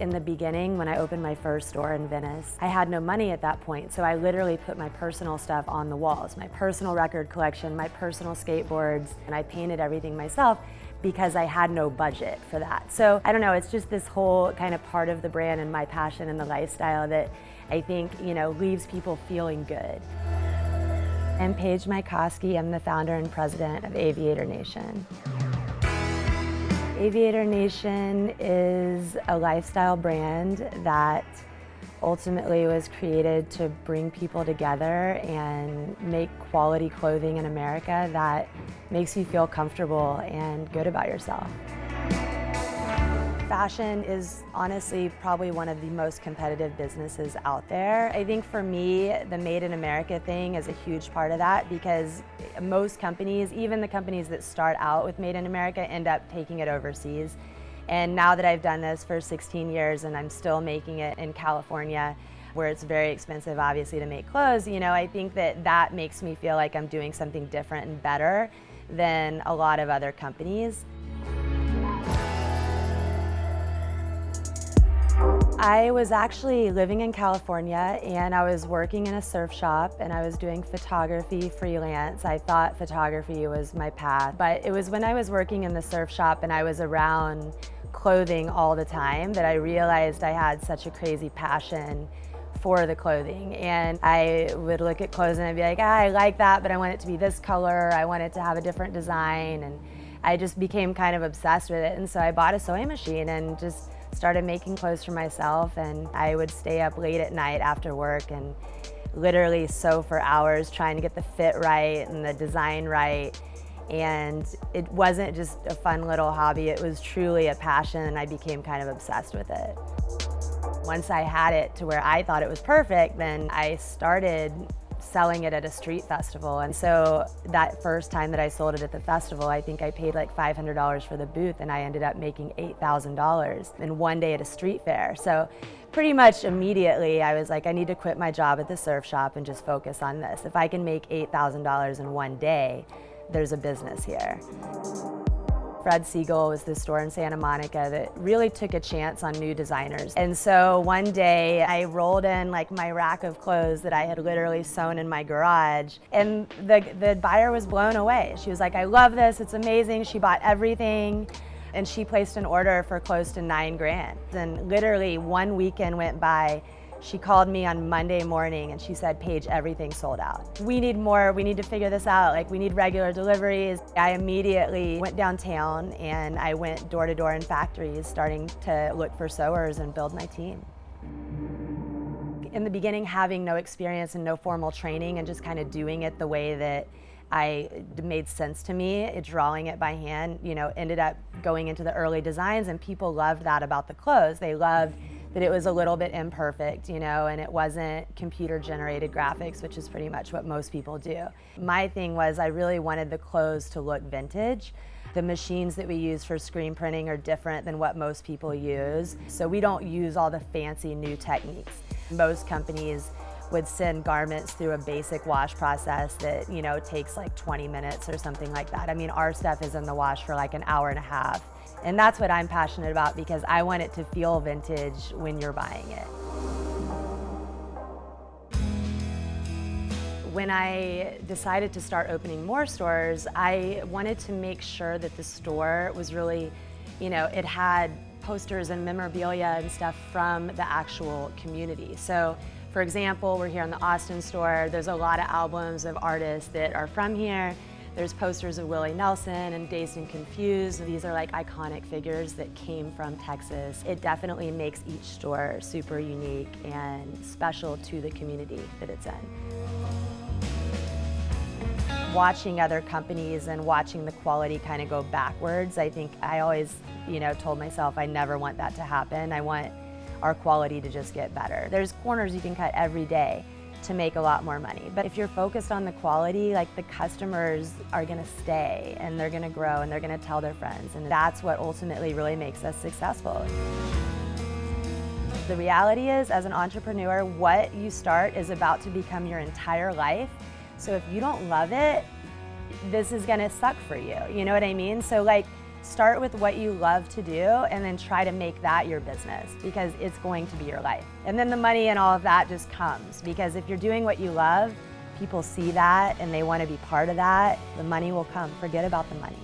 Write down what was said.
In the beginning, when I opened my first store in Venice, I had no money at that point, so I literally put my personal stuff on the walls, my personal record collection, my personal skateboards, and I painted everything myself because I had no budget for that. So I don't know, it's just this whole kind of part of the brand and my passion and the lifestyle that I think, leaves people feeling good. I'm Paige Mykoski. I'm the founder and president of Aviator Nation. Aviator Nation is a lifestyle brand that ultimately was created to bring people together and make quality clothing in America that makes you feel comfortable and good about yourself. Fashion is honestly probably one of the most competitive businesses out there. I think for me, the Made in America thing is a huge part of that because most companies, even the companies that start out with Made in America, end up taking it overseas. And now that I've done this for 16 years and I'm still making it in California, where it's very expensive obviously to make clothes, I think that makes me feel like I'm doing something different and better than a lot of other companies. I was actually living in California and I was working in a surf shop and I was doing photography freelance. I thought photography was my path, but it was when I was working in the surf shop and I was around clothing all the time that I realized I had such a crazy passion for the clothing. And I would look at clothes and I'd be like, I like that, but I want it to be this color. I want it to have a different design. And I just became kind of obsessed with it. And so I bought a sewing machine and just started making clothes for myself, and I would stay up late at night after work and literally sew for hours trying to get the fit right and the design right. And it wasn't just a fun little hobby, it was truly a passion and I became kind of obsessed with it. Once I had it to where I thought it was perfect, then I started selling it at a street festival. And so that first time that I sold it at the festival, I think I paid like $500 for the booth and I ended up making $8,000 in one day at a street fair. So pretty much immediately I was like, I need to quit my job at the surf shop and just focus on this. If I can make $8,000 in one day, there's a business here. Fred Siegel was this store in Santa Monica that really took a chance on new designers. And so one day I rolled in like my rack of clothes that I had literally sewn in my garage, and the buyer was blown away. She was like, I love this, it's amazing. She bought everything and she placed an order for close to $9 grand. And literally one weekend went by. She called me on Monday morning and she said, Paige, everything's sold out. We need more, we need to figure this out. Like, we need regular deliveries. I immediately went downtown and I went door to door in factories, starting to look for sewers and build my team. In the beginning, having no experience and no formal training and just kind of doing it the way that made sense to me, drawing it by hand, ended up going into the early designs, and people loved that about the clothes. They loved that it was a little bit imperfect, and it wasn't computer-generated graphics, which is pretty much what most people do. My thing was I really wanted the clothes to look vintage. The machines that we use for screen printing are different than what most people use, so we don't use all the fancy new techniques. Most companies would send garments through a basic wash process that, takes like 20 minutes or something like that. I mean, our stuff is in the wash for like an hour and a half. And that's what I'm passionate about because I want it to feel vintage when you're buying it. When I decided to start opening more stores, I wanted to make sure that the store was really, it had posters and memorabilia and stuff from the actual community. So, for example, we're here in the Austin store. There's a lot of albums of artists that are from here. There's posters of Willie Nelson and Dazed and Confused. These are like iconic figures that came from Texas. It definitely makes each store super unique and special to the community that it's in. Watching other companies and watching the quality kind of go backwards, I think I always, told myself I never want that to happen. I want our quality to just get better. There's corners you can cut every day to make a lot more money. But if you're focused on the quality, like, the customers are gonna stay and they're gonna grow and they're gonna tell their friends, and that's what ultimately really makes us successful. The reality is, as an entrepreneur, what you start is about to become your entire life. So if you don't love it, this is gonna suck for you, you know what I mean? So like, Start with what you love to do and then try to make that your business, because it's going to be your life. And then the money and all of that just comes, because if you're doing what you love, people see that and they want to be part of that. The money will come. Forget about the money.